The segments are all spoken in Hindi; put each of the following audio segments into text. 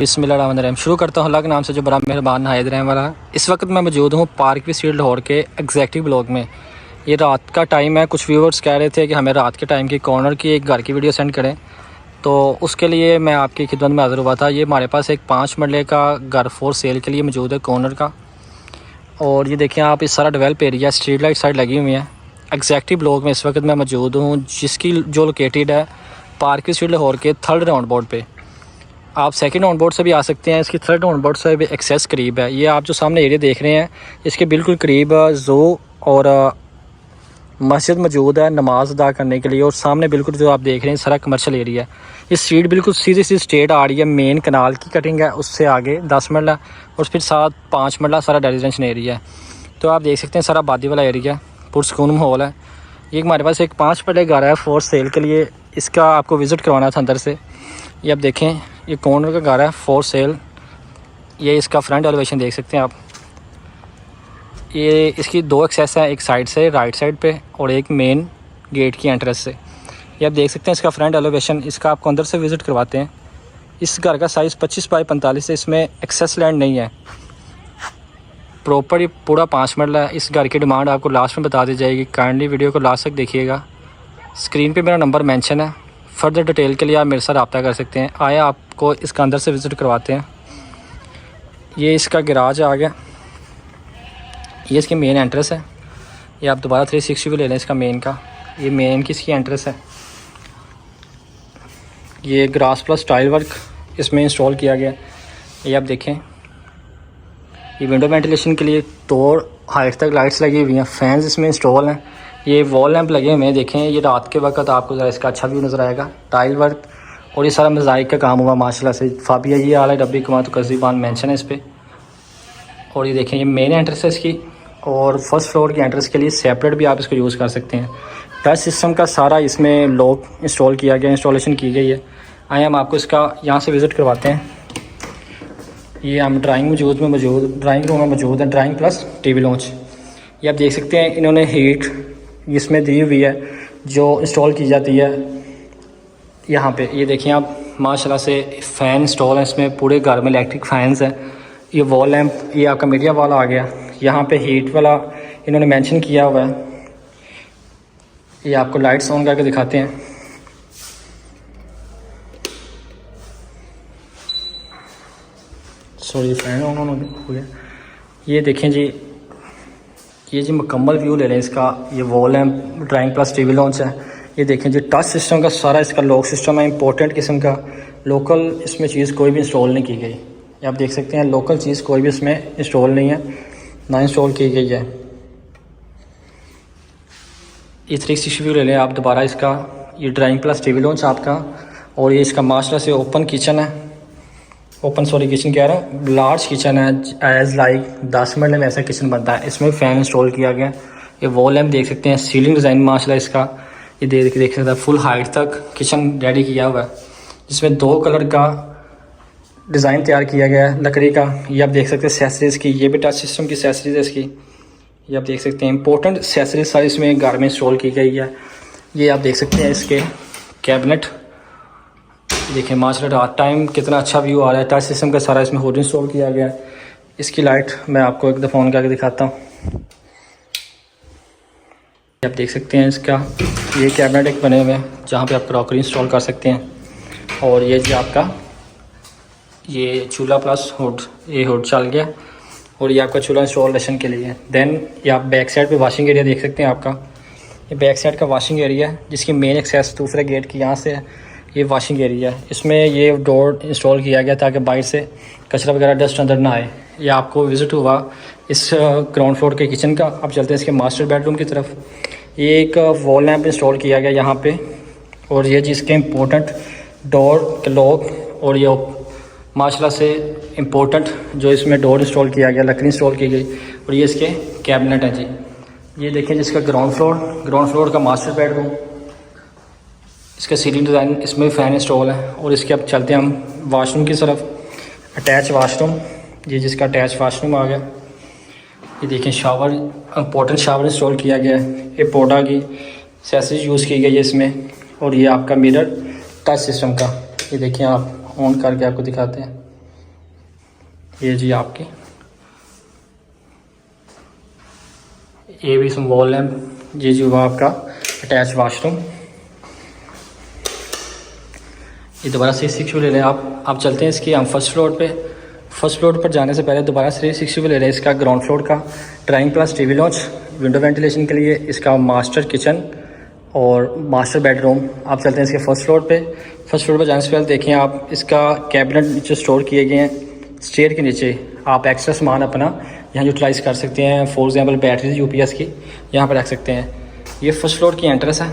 बिस्मिल्लाहिर्रहमानिर्रहीम। शुरू करता हूँ अल्लाह के नाम से जो बड़ा मेहरबान नहायत रहने वाला है। इस वक्त मैं मौजूद हूँ पार्क वी स्ट्रीट लाहौर के एग्जैक्टिव ब्लॉक में। ये रात का टाइम है। कुछ व्यूअर्स कह रहे थे कि हमें रात के टाइम की कॉर्नर की एक घर की वीडियो सेंड करें, तो उसके लिए मैं आपकी खिदमत में हाज़िर हुआ था। ये हमारे पास एक 5 मरले का घर फॉर सेल के लिए मौजूद है कॉर्नर का। और ये देखें आप, इस सारा develop area street light side लगी हुई है। एग्जैक्टिव ब्लॉक में इस वक्त मैं मौजूद हूँ, जिसकी जो लोकेटेड है पार्क वी स्ट्रीट लाहौर के 3rd राउंड बोर्ड पर। आप सेकंड ऑन बोर्ड से भी आ सकते हैं, इसकी 3rd ऑन बोर्ड से भी एक्सेस करीब है। ये आप जो सामने एरिया देख रहे हैं, इसके बिल्कुल करीब ज़ू और मस्जिद मौजूद है नमाज अदा करने के लिए। और सामने बिल्कुल जो आप देख रहे हैं सारा कमर्शियल एरिया है। इस स्ट्रीट बिल्कुल सीधी सी स्ट्रेट आ रही है, मेन कनाल की कटिंग है, उससे आगे 10 मरला और फिर 5 मरला सारा रेजिडेंशियल एरिया है। तो आप देख सकते हैं सारा आबादी वाला एरिया, पुरसकून माहौल है। ये हमारे पास एक 5 मरले घर है फॉर सेल के लिए। इसका आपको विज़िट करवाना था अंदर से। ये आप देखें, ये कॉर्नर का घर है फॉर सेल। ये इसका फ्रंट एलिवेशन देख सकते हैं आप। ये इसकी 2 एक्सेस है, एक साइड से राइट साइड पे और एक मेन गेट की एंट्रेंस से। ये आप देख सकते हैं इसका फ्रंट एलिवेशन। इसका आपको अंदर से विज़िट करवाते हैं। इस घर का साइज़ 25 बाई 45 है। इसमें एक्सेस लैंड नहीं है, प्रॉपर ये पूरा 5 मरला है। इस घर की डिमांड आपको लास्ट में बता दी जाएगी। काइंडली वीडियो को लास्ट तक देखिएगा। स्क्रीन पे मेरा नंबर मेंशन है। फर्दर डिटेल के लिए आप मेरे साथ रब्ता कर सकते हैं। आए आपको इसका अंदर से विज़िट करवाते हैं। ये इसका गैराज आ गया, ये इसकी मेन एंट्रेंस है। ये आप दोबारा 360 भी ले लें इसका मेन का। ये मेन की इसकी एंट्रेंस है। ये ग्रास प्लस टाइल वर्क इसमें इंस्टॉल किया गया। ये आप देखें, ये विंडो वेंटिलेशन के लिए 2 हाइट तक लाइट्स लगी हुई हैं। फैंस इसमें इंस्टॉल हैं। ये वॉल लैंप लगे हुए हैं। देखें, ये रात के वक्त आपको ज़रा इसका अच्छा व्यू नज़र आएगा। टाइल वर्क और ये सारा मोज़ाइक का काम हुआ माशाल्लाह से। फाबिया ये आला डब्बी कमा तो कज़ीबान मेंशन है इस पर। और ये देखें, ये मेन एंट्रेंस है इसकी। और फर्स्ट फ्लोर की एंट्रेंस के लिए सेपरेट भी आप इसको यूज़ कर सकते हैं। टच सिस्टम का सारा इसमें लॉक इंस्टॉल किया गया, इंस्टॉलेशन की गई है। आइए हम आपको इसका यहाँ से विज़िट करवाते हैं। ये हम ड्राइंग रूम में मौजूद है, ड्राइंग प्लस टीवी लॉन्च। ये आप देख सकते हैं, इन्होंने हीट इसमें दी हुई है जो इंस्टॉल की जाती है यहाँ पे। ये देखिए आप, माशाल्लाह से फ़ैन इंस्टॉल है इसमें। पूरे घर में इलेक्ट्रिक फैंस हैं। ये वॉल लैंप, ये आपका मीडिया वाला आ गया। यहाँ पे हीट वाला इन्होंने मेंशन किया हुआ है। ये आपको लाइट्स ऑन करके दिखाते हैं। सॉरी, फैन ऑन हो गया। ये देखें जी, ये जी मुकम्मल व्यू ले लें इसका। ये वॉल है, ड्राइंग प्लस टीवी लॉन्च है। ये देखें जी, टच सिस्टम का सारा इसका लॉक सिस्टम है, इंपॉर्टेंट किस्म का। लोकल इसमें चीज़ कोई भी इंस्टॉल नहीं की गई। ये आप देख सकते हैं, लोकल चीज़ कोई भी इसमें इंस्टॉल नहीं है, ना इंस्टॉल की गई है। ये 360 व्यू ले लें आप दोबारा इसका। ये ड्राइंग प्लस टीवी लॉन्च आपका। और ये इसका माशाल्लाह से ओपन किचन है। किचन कह रहा हूँ, लार्ज किचन है। एज लाइक 10 मरले में ऐसा किचन बनता है। इसमें फ़ैन इंस्टॉल किया गया। ये वॉल लैंप देख सकते हैं, सीलिंग डिज़ाइन माशाल्लाह इसका। ये देख सकते हैं, फुल हाइट तक किचन रेडी किया हुआ है, जिसमें 2 कलर का डिज़ाइन तैयार किया गया है लकड़ी का। ये आप देख सकते हैं एसेसरीज़ की, ये भी टच सिस्टम की एसेसरीज़ है इसकी। ये आप देख सकते हैं, इंपॉर्टेंट एसेसरीज सारी इसमें घर में इंस्टॉल की गई है। ये आप देख सकते हैं इसके कैबिनेट। देखिए माशाल्लाह रात टाइम कितना अच्छा व्यू आ रहा है। टच सिस्टम का सारा इसमें हुड इंस्टॉल किया गया है। इसकी लाइट मैं आपको एक दफ़ा ऑन करके दिखाता हूँ। आप देख सकते हैं इसका, ये कैबिनेट एक बने हुए हैं जहाँ पे आप क्रॉकरी इंस्टॉल कर सकते हैं। और ये जो आपका ये चूल्हा प्लस हुड, ये हुड चल गया। और ये आपका चूल्हा इंस्टॉलेशन के लिए। देन ये आप बैक साइड पे वॉशिंग एरिया देख सकते हैं आपका। ये बैक साइड का वॉशिंग एरिया है, जिसकी मेन एक्सेस दूसरे गेट की यहाँ से है। ये वॉशिंग एरिया है। इसमें ये डोर इंस्टॉल किया गया ताकि बाहर से कचरा वगैरह डस्ट अंदर ना आए। ये आपको विज़िट हुआ इस ग्राउंड फ्लोर के किचन का। अब चलते हैं इसके मास्टर बेडरूम की तरफ। ये एक वॉल लैंप इंस्टॉल किया गया यहाँ पे। और ये जिसके इम्पोर्टेंट डोर लॉक और ये माशाल्लाह से इम्पोर्टेंट जो इसमें डोर इंस्टॉल किया गया, लकड़ी इंस्टॉल की गई। और ये इसके कैबिनेट हैं जी। ये देखिए जिसका ग्राउंड फ्लोर का मास्टर बेडरूम। इसका सीलिंग डिज़ाइन, इसमें फ़ैन इंस्टॉल है। और इसके अब चलते हैं हम वाशरूम की तरफ। अटैच वाशरूम, ये जिसका अटैच वाशरूम आ गया। ये देखें शावर, इम्पोर्टेंट शावर इंस्टॉल किया गया है। ये पोडा की एसेसरीज यूज़ की गई है इसमें। और ये आपका मिरर टच सिस्टम का। ये देखिए आप ऑन करके आपको दिखाते हैं। ये जी आपकी ये भी इसमें वॉल है। ये जी हुआ आपका अटैच वाशरूम। ये दोबारा 360 ले लें आप चलते हैं इसकी हम फर्स्ट फ्लोर पे। फर्स्ट फ्लोर पर जाने से पहले दोबारा 360 ले लें इसका ग्राउंड फ्लोर का। Drawing plus TV launch, window ventilation के लिए, इसका मास्टर किचन और मास्टर बेडरूम। आप चलते हैं इसके फर्स्ट फ्लोर पे। फर्स्ट फ्लोर पर जाने से पहले देखें आप इसका कैबिनेट नीचे स्टोर किए गए हैं। स्टेयर के नीचे आप एक्स्ट्रा सामान अपना यहाँ यूटिलाइज़ कर सकते हैं। फॉर एग्जाम्पल बैटरी यूपीएस की यहाँ पर रख सकते हैं। ये फर्स्ट फ्लोर की एंट्रेंस है।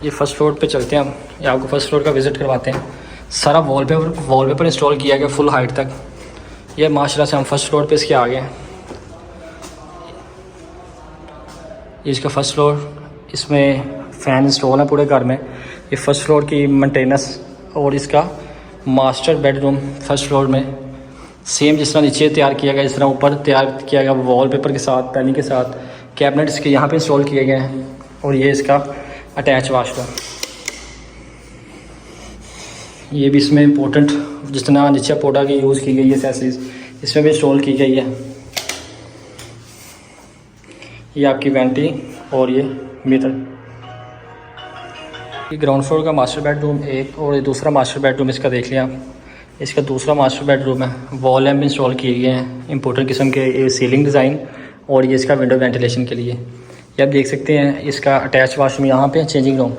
ये फर्स्ट फ्लोर पे चलते हैं हम, ये आपको फर्स्ट फ्लोर का विज़िट करवाते हैं। सारा वॉलपेपर इंस्टॉल किया गया फुल हाइट तक। ये माशाल्लाह से हम फर्स्ट फ्लोर पे इसके आ गए हैं। ये इसका फर्स्ट फ्लोर, इसमें फ़ैन इंस्टॉल है पूरे घर में। ये फर्स्ट फ्लोर की मेंटेनेंस और इसका मास्टर बेडरूम फर्स्ट फ्लोर में सेम जिस तरह नीचे तैयार किया गया, इस तरह ऊपर तैयार किया गया वॉलपेपर के साथ, पैनिंग के साथ। कैबिनेट इसके यहाँ पे इंस्टॉल किए गए हैं और ये इसका अटैच वाशरूम। ये भी इसमें इम्पोर्टेंट जिस तरह नीचे पोडा की यूज़ की गई है एक्सेसरीज इसमें भी इंस्टॉल की गई है। ये आपकी वेंटी और ये मीटर। ये ग्राउंड फ्लोर का मास्टर बेडरूम एक और ये दूसरा मास्टर बेडरूम इसका देख लिया। इसका दूसरा मास्टर बेडरूम है। वॉल लैम्प इंस्टॉल किए गए हैं इम्पोर्टेंट किस्म के, ये सीलिंग डिज़ाइन और ये इसका विंडो वेंटिलेशन के लिए। ये आप देख सकते हैं इसका अटैच वाशरूम यहाँ पे, चेंजिंग रूम,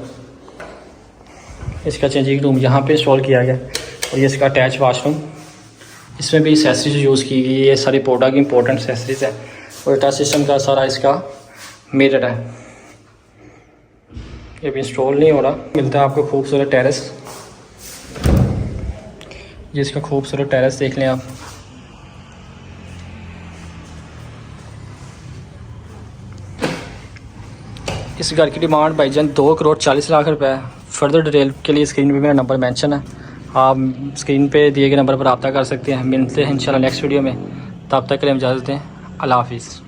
इसका चेंजिंग रूम यहाँ पे इंस्टॉल किया गया और ये इसका अटैच वाशरूम। इसमें भी एक्सेसरीज यूज़ की गई है, ये सारी प्रोडक्ट की इंपॉर्टेंट एक्सेसरीज है और टच सिस्टम का सारा इसका मिरर है। ये भी इंस्टॉल नहीं हो रहा। मिलता है आपको खूबसूरत टेरेस। ये इसका खूबसूरत टेरेस देख लें आप। इस घर की डिमांड भाईजान 2,40,00,000 रुपये है। फर्दर डिटेल के लिए स्क्रीन पे मेरा नंबर मेंशन है, आप स्क्रीन पे दिए गए नंबर पर रब्ता कर सकते हैं। मिलते हैं इंशाल्लाह नेक्स्ट वीडियो में। तब तक के लिए इजाज़त दें। अल्लाह हाफिज़।